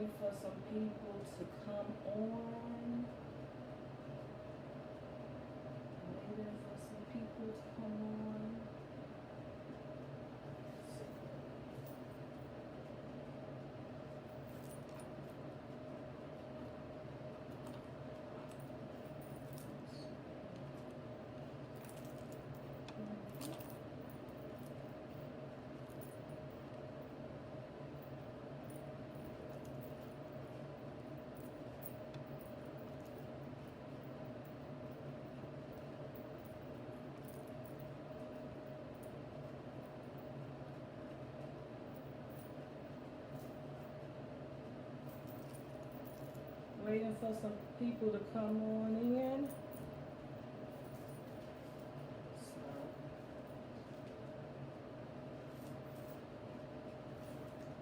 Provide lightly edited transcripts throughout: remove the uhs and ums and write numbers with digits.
Waiting for some people to come on. Waiting for some people to come on. Waiting for some people to come on in.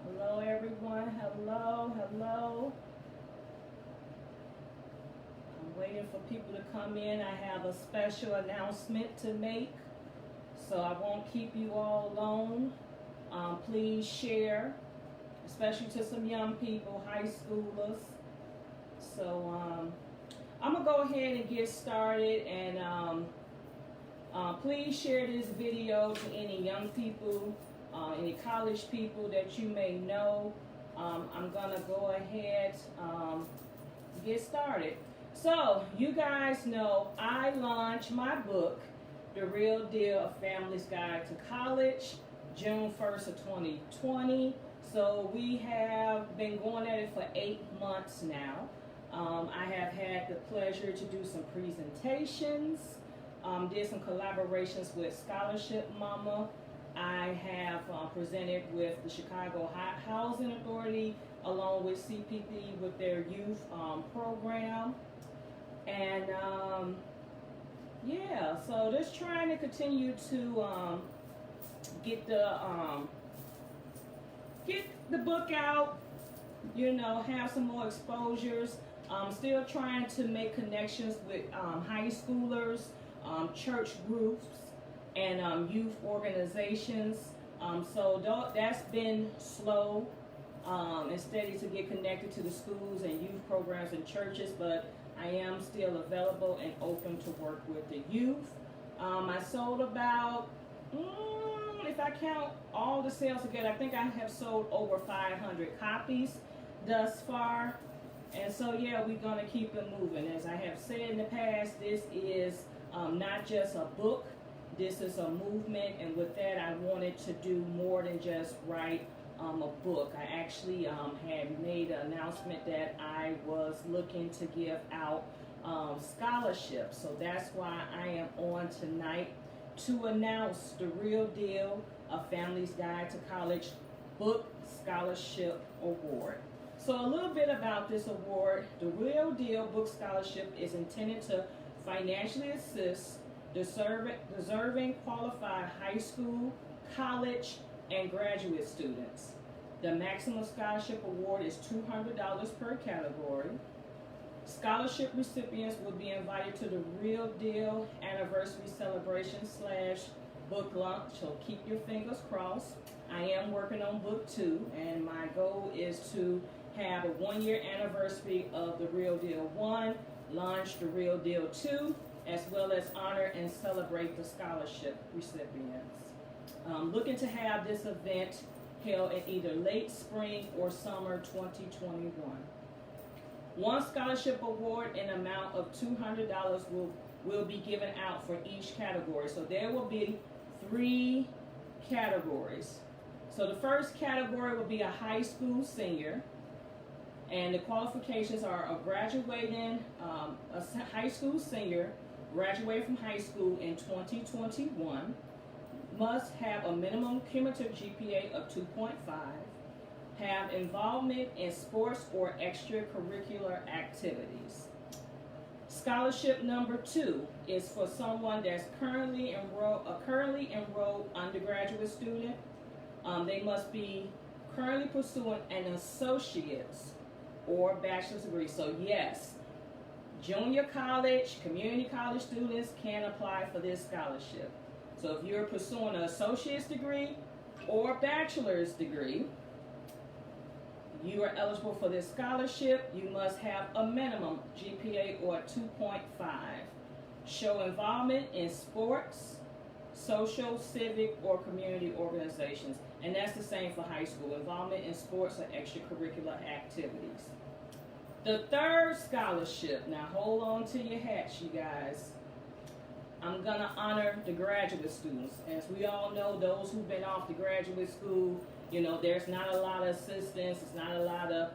Hello, everyone. Hello. I'm waiting for people to come in. I have a special announcement to make, so I won't keep you all alone. Please share, especially to some young people, high schoolers. So I'm going to go ahead and get started, and please share this video to any young people, any college people that you may know. I'm going to go ahead get started. So you guys know I launched my book, The Real Deal: A Family's Guide to College, June 1st of 2020. So we have been going at it for 8 months now. I have had the pleasure to do some presentations, did some collaborations with Scholarship Mama. I have presented with the Chicago Housing Authority along with CPP with their youth program. And yeah, so just trying to continue to get the book out, you know, have some more exposures. Still trying to make connections with high schoolers, church groups, and youth organizations. So that's been slow and steady to get connected to the schools and youth programs and churches, but I am still available and open to work with the youth. I sold about, if I count all the sales together, I think I have sold over 500 copies thus far. And so, yeah, we're going to keep it moving. As I have said in the past, this is not just a book. This is a movement. And with that, I wanted to do more than just write a book. I actually had made an announcement that I was looking to give out scholarships. So that's why I am on tonight to announce the Real Deal: A Family's Guide to College Book Scholarship Award. So a little bit about this award. The Real Deal Book Scholarship is intended to financially assist deserving qualified high school, college, and graduate students. The maximum scholarship award is $200 per category. Scholarship recipients will be invited to the Real Deal Anniversary Celebration / book launch, so keep your fingers crossed. I am working on book 2, and my goal is to have a 1-year anniversary of the Real Deal 1, launch the Real Deal 2, as well as honor and celebrate the scholarship recipients. Looking to have this event held in either late spring or summer 2021. One scholarship award in amount of $200 will be given out for each category. So there will be 3 categories. So the first category will be a high school senior. And the qualifications are a high school senior, graduated from high school in 2021, must have a minimum cumulative GPA of 2.5, have involvement in sports or extracurricular activities. Scholarship number 2 is for someone that's currently enrolled undergraduate student. They must be currently pursuing an associate's or bachelor's degree. So yes, junior college, community college students can apply for this scholarship. So if you're pursuing an associate's degree or bachelor's degree, you are eligible for this scholarship, you must have a minimum GPA or 2.5. Show involvement in sports, social, civic, or community organizations. And that's the same for high school, involvement in sports or extracurricular activities. The third scholarship, now hold on to your hats, you guys. I'm going to honor the graduate students. As we all know, those who've been off to graduate school, you know, there's not a lot of assistance, there's not a lot of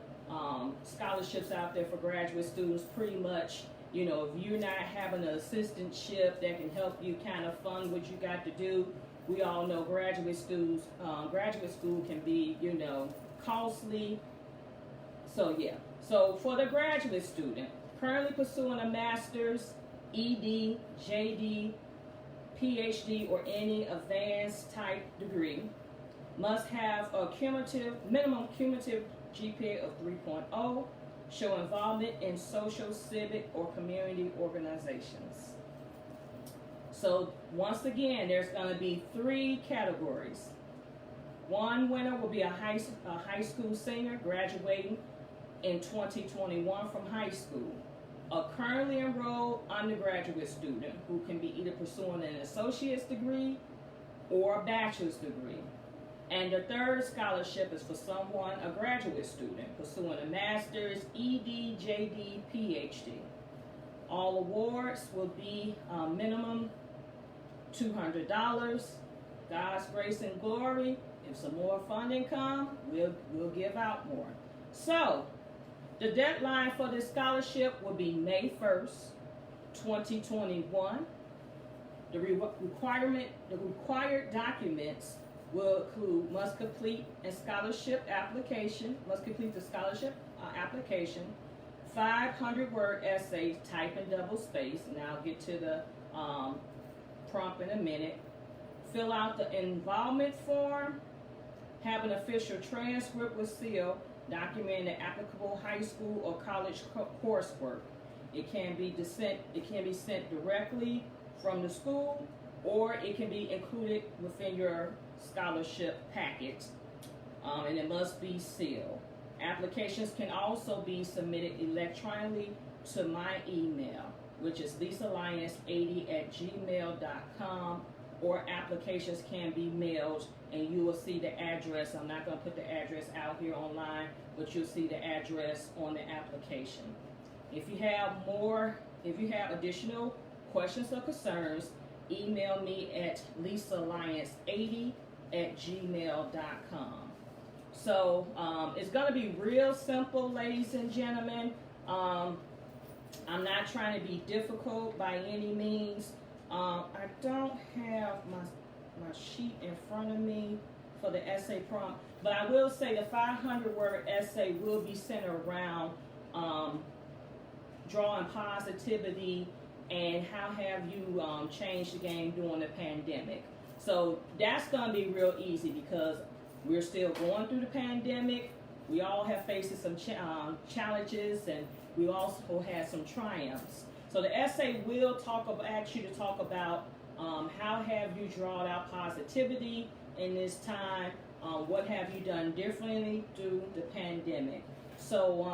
scholarships out there for graduate students. Pretty much, you know, if you're not having an assistantship that can help you kind of fund what you got to do, we all know graduate school can be, you know, costly. So yeah, so for the graduate student, currently pursuing a master's, ED, JD, PhD, or any advanced type degree, must have a minimum cumulative GPA of 3.0, show involvement in social, civic, or community organizations. So once again, there's going to be 3 categories. One winner will be a high school senior graduating in 2021 from high school. A currently enrolled undergraduate student who can be either pursuing an associate's degree or a bachelor's degree. And the third scholarship is for someone, a graduate student, pursuing a master's, ED, JD, PhD. All awards will be minimum $200. God's grace and glory. If some more funding come, we'll give out more. So, the deadline for this scholarship will be May 1st, 2021. The required documents will include must complete the scholarship application, 500-word essay, type in double space, and I'll get to the prompt in a minute. Fill out the involvement form, have an official transcript with seal, documenting the applicable high school or college coursework. It can be sent directly from the school, or it can be included within your scholarship packet, and it must be sealed. Applications can also be submitted electronically to my email, which is lisaalliance80@gmail.com, or applications can be mailed, and you will see the address. I'm not going to put the address out here online, but you'll see the address on the application. If you have additional questions or concerns, email me at lisaalliance80@gmail.com. So it's going to be real simple, ladies and gentlemen. I'm not trying to be difficult by any means. I don't have my sheet in front of me for the essay prompt, but I will say the 500-word essay will be centered around drawing positivity and how have you changed the game during the pandemic. So that's going to be real easy because we're still going through the pandemic. We all have faced some challenges, and we also had some triumphs. So the essay will ask you to talk about how have you drawn out positivity in this time, what have you done differently through the pandemic. So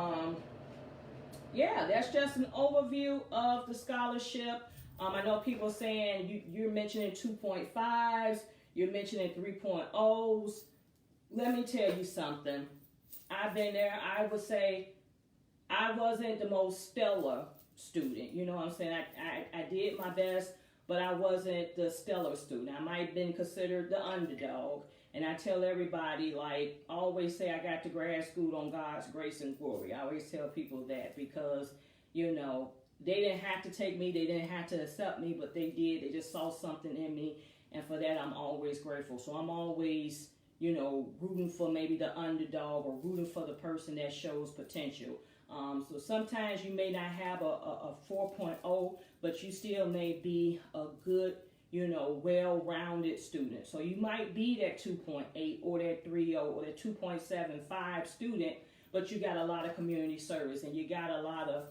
yeah, that's just an overview of the scholarship. I know people saying you're mentioning 2.5s, you're mentioning 3.0s. Let me tell you something. I've been there. I would say I wasn't the most stellar student. You know what I'm saying? I did my best, but I wasn't the stellar student. I might have been considered the underdog. And I tell everybody, like, I always say I got to grad school on God's grace and glory. I always tell people that because, you know, they didn't have to take me. They didn't have to accept me, but they did. They just saw something in me. And for that, I'm always grateful. So I'm always, you know, rooting for maybe the underdog or rooting for the person that shows potential. So sometimes you may not have a 4.0, but you still may be a good, you know, well-rounded student. So you might be that 2.8 or that 3.0 or that 2.75 student, but you got a lot of community service and you got a lot of,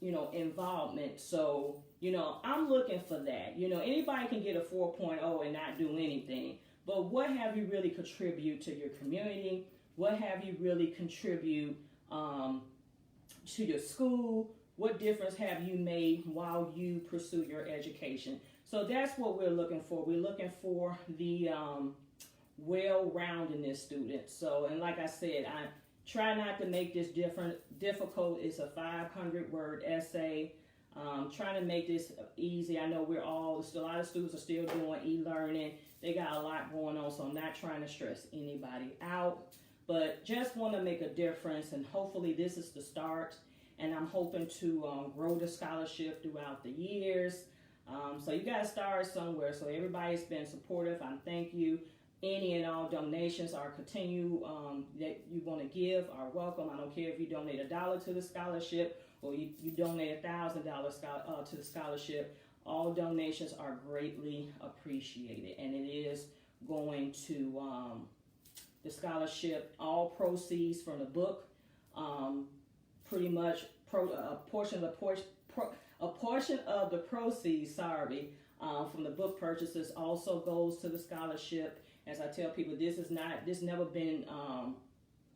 you know, involvement. So, you know, I'm looking for that. You know, anybody can get a 4.0 and not do anything, but what have you really contributed to your community? what have you really contribute to your school? What difference have you made while you pursue your education? So that's what we're looking for. We're looking for the well-roundedness student. So, and like I said, I try not to make this difficult. It's a 500-word essay. Trying to make this easy. I know a lot of students are still doing e-learning. They got a lot going on, so I'm not trying to stress anybody out, but just want to make a difference, and hopefully this is the start, and I'm hoping to grow the scholarship throughout the years. So you got to start somewhere, so everybody's been supportive. I thank you. Any and all donations are continue that you want to give are welcome. I don't care if you donate $1 to the scholarship or you donate $1,000 to the scholarship. All donations are greatly appreciated, and it is going to the scholarship. All proceeds from the book, pretty much a portion of the proceeds, from the book purchases also goes to the scholarship. As I tell people, this never been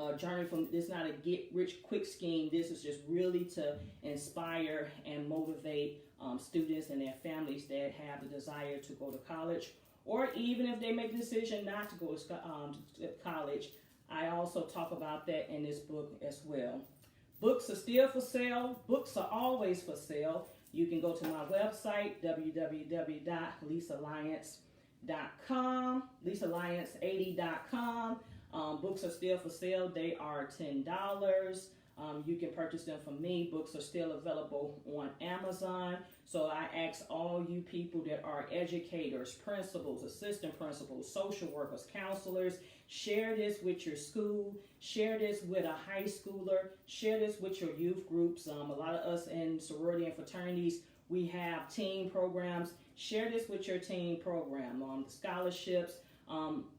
a journey this not a get rich quick scheme. This is just really to inspire and motivate students and their families that have the desire to go to college, or even if they make the decision not to go to college. I also talk about that in this book as well. Books are still for sale. Books are always for sale. You can go to my website, www.lisalliance.com, lisalliance80.com. Books are still for sale. They are $10. You can purchase them from me. Books are still available on Amazon. So I ask all you people that are educators, principals, assistant principals, social workers, counselors, share this with your school, share this with a high schooler, share this with your youth groups. A lot of us in sorority and fraternities, we have teen programs. Share this with your teen program. The scholarships,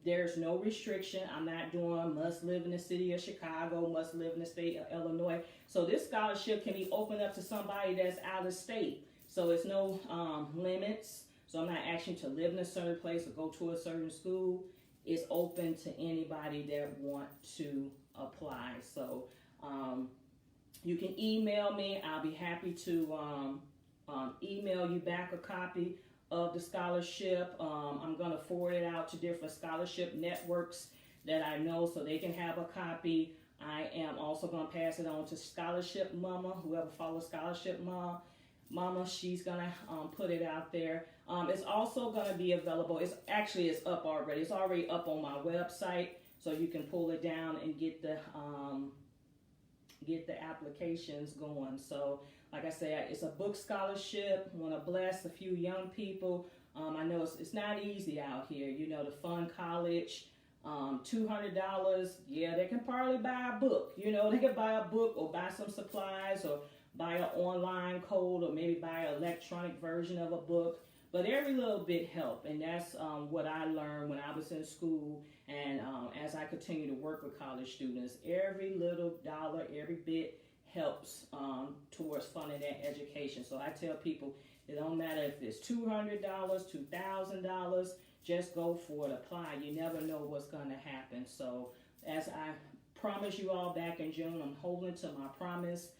there's no restriction. I'm not doing must live in the city of Chicago, must live in the state of Illinois. So this scholarship can be opened up to somebody that's out of state. So it's no limits. So I'm not asking you to live in a certain place or go to a certain school. It's open to anybody that want to apply. So you can email me. I'll be happy to email you back a copy of the scholarship. I'm going to forward it out to different scholarship networks that I know so they can have a copy. I am also going to pass it on to Scholarship Mama. Whoever follows Scholarship Mama, she's going to put it out there. It's also going to be available. It's up already. It's already up on my website, so you can pull it down and get the applications going. So like I said, it's a book scholarship. I want to bless a few young people. I know it's not easy out here. You know, to fund college, $200. Yeah, they can probably buy a book. You know, they can buy a book or buy some supplies or buy an online code or maybe buy an electronic version of a book. But every little bit helps, and that's what I learned when I was in school, and as I continue to work with college students. Every little dollar, every bit helps towards funding their education. So I tell people, it don't matter if it's $200, $2,000, just go for it, apply. You never know what's going to happen. So as I promised you all back in June, I'm holding to my promise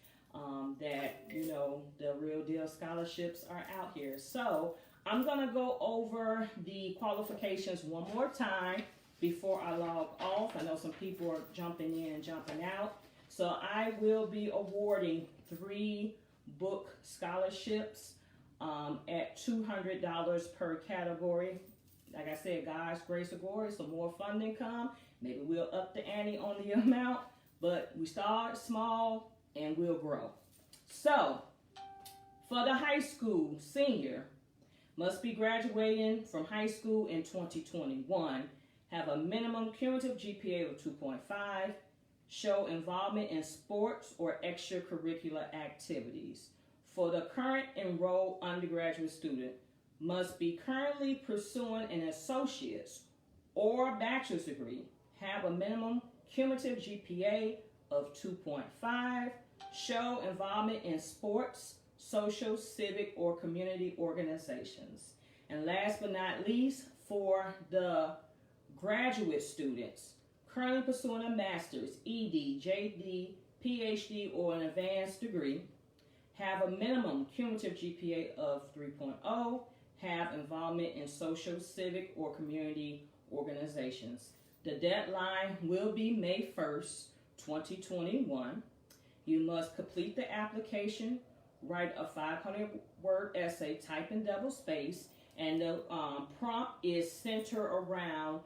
that, you know, the real deal scholarships are out here. So I'm going to go over the qualifications one more time before I log off. I know some people are jumping in and jumping out. So I will be awarding 3 book scholarships at $200 per category. Like I said, God's grace or glory, so more funding come. Maybe we'll up the ante on the amount, but we start small and we'll grow. So for the high school senior, must be graduating from high school in 2021, have a minimum cumulative GPA of 2.5, show involvement in sports or extracurricular activities. For the current enrolled undergraduate student, must be currently pursuing an associate's or bachelor's degree, have a minimum cumulative GPA of 2.5, show involvement in sports, social, civic, or community organizations. And last but not least, for the graduate students, currently pursuing a master's, ED, JD, PhD, or an advanced degree, have a minimum cumulative GPA of 3.0, have involvement in social, civic, or community organizations. The deadline will be May 1st, 2021. You must complete the application, write a 500-word essay, type in double space, and the prompt is centered around,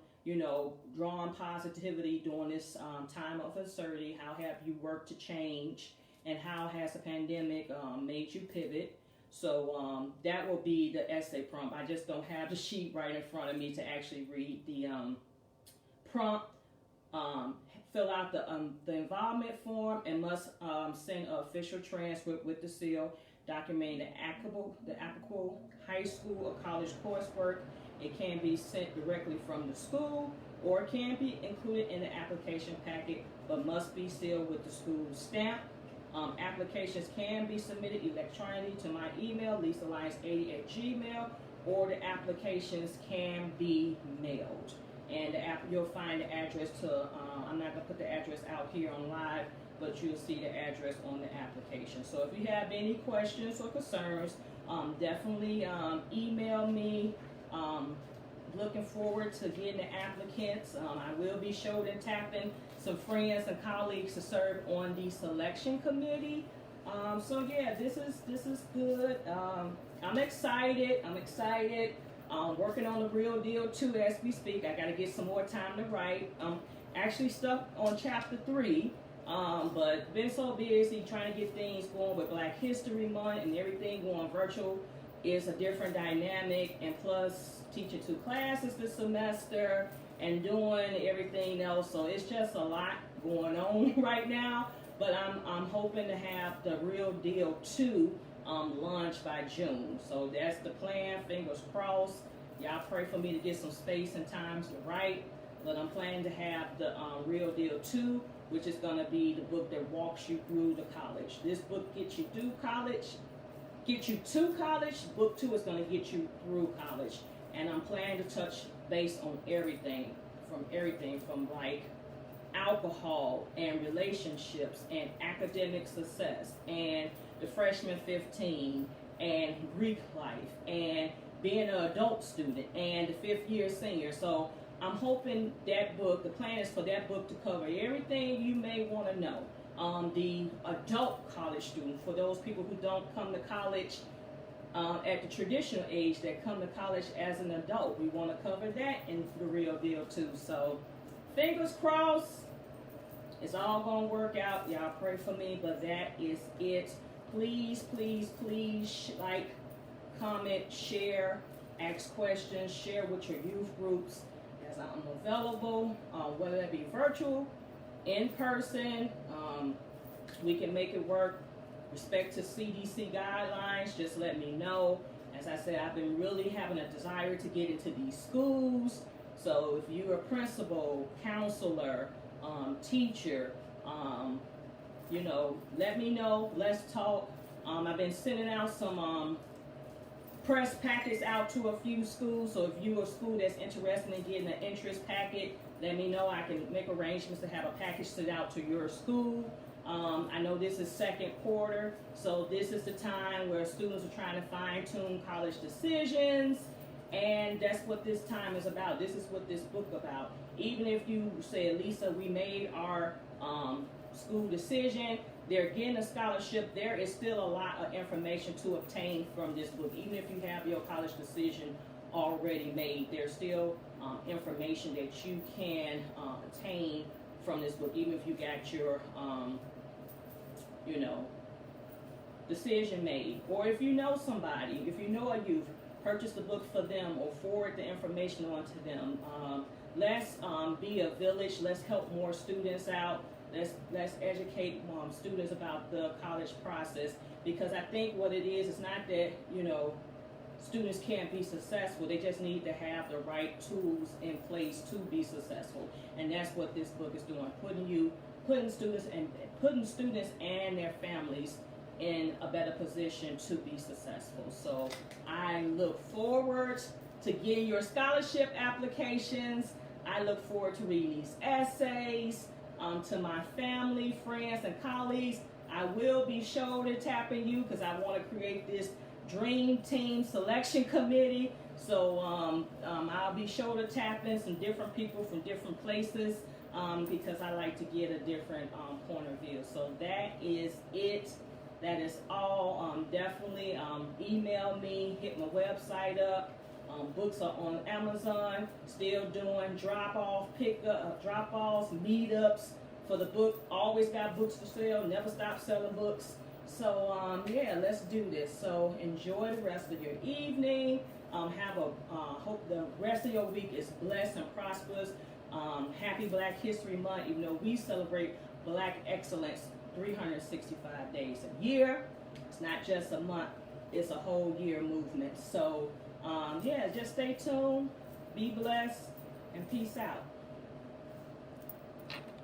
drawing positivity during this time of uncertainty. How have you worked to change, and how has the pandemic made you pivot? So that will be the essay prompt. I just don't have the sheet right in front of me to actually read the prompt. Fill out the involvement form and must send an official transcript with the seal documenting the applicable high school or college coursework. It can be sent directly from the school, or it can be included in the application packet, but must be sealed with the school stamp. Applications can be submitted electronically to my email, lisaalliance80@gmail, or the applications can be mailed. And you'll find the address to, I'm not going to put the address out here on live, but you'll see the address on the application. So if you have any questions or concerns, definitely email me. Looking forward to getting the applicants. I will be showing and tapping some friends and colleagues to serve on the selection committee. So yeah, this is good. I'm excited. Working on the real deal too as we speak. I got to get some more time to write. Actually stuck on chapter 3, but been so busy trying to get things going with Black History Month and everything going virtual. Is a different dynamic, and plus teaching 2 classes this semester and doing everything else, so it's just a lot going on right now. But I'm hoping to have the real deal 2 launched by June, so that's the plan. Fingers crossed. Y'all pray for me to get some space and times to write, but I'm planning to have the real deal 2, which is going to be the book that walks you through the college. This book gets you through college. Get you to college. Book 2 is going to get you through college, and I'm planning to touch base on everything from like alcohol and relationships and academic success and the freshman 15 and Greek life and being an adult student and the 5th year senior. So I'm hoping that book, the plan is for that book to cover everything you may want to know. The adult college student, for those people who don't come to college at the traditional age, that come to college as an adult. We want to cover that in the real deal too. So fingers crossed, it's all going to work out. Y'all pray for me, but that is it. Please, please, please like, comment, share, ask questions, share with your youth groups as I'm available, whether that be virtual, in person. We can make it work. Respect to CDC guidelines, just let me know. As I said, I've been really having a desire to get into these schools. So if you're a principal, counselor, teacher, let me know. Let's talk. I've been sending out some press packets out to a few schools. So if you're a school that's interested in getting an interest packet, let me know. I can make arrangements to have a package sent out to your school. I know this is second quarter, so this is the time where students are trying to fine-tune college decisions, and that's what this time is about. This is what this book about. Even if you say, Lisa, we made our school decision, they're getting a scholarship, there is still a lot of information to obtain from this book. Even if you have your college decision already made, there's still information that you can obtain from this book, even if you got your decision made. Or if you know somebody, if you know a youth, purchase the book for them or forward the information on to them. Let's be a village. Let's help more students out. Let's educate students about the college process, because I think what it is not that students can't be successful. They just need to have the right tools in place to be successful, and that's what this book is doing. Putting students and their families in a better position to be successful. So I look forward to getting your scholarship applications. I look forward to reading these essays. To my family, friends, and colleagues, I will be shoulder tapping you because I want to create this dream team selection committee. So I'll be shoulder tapping some different people from different places because I like to get a different point of view. So that is it. That is all. Definitely email me, hit my website up. Books are on Amazon. Still doing drop-off, pickup, drop-offs, meetups for the book. Always got books to sell. Never stop selling books. So yeah, let's do this. So enjoy the rest of your evening. Hope the rest of your week is blessed and prosperous. Happy Black History Month. Even though we celebrate Black excellence 365 days a year, it's not just a month. It's a whole year movement. So yeah, just stay tuned, be blessed, and peace out.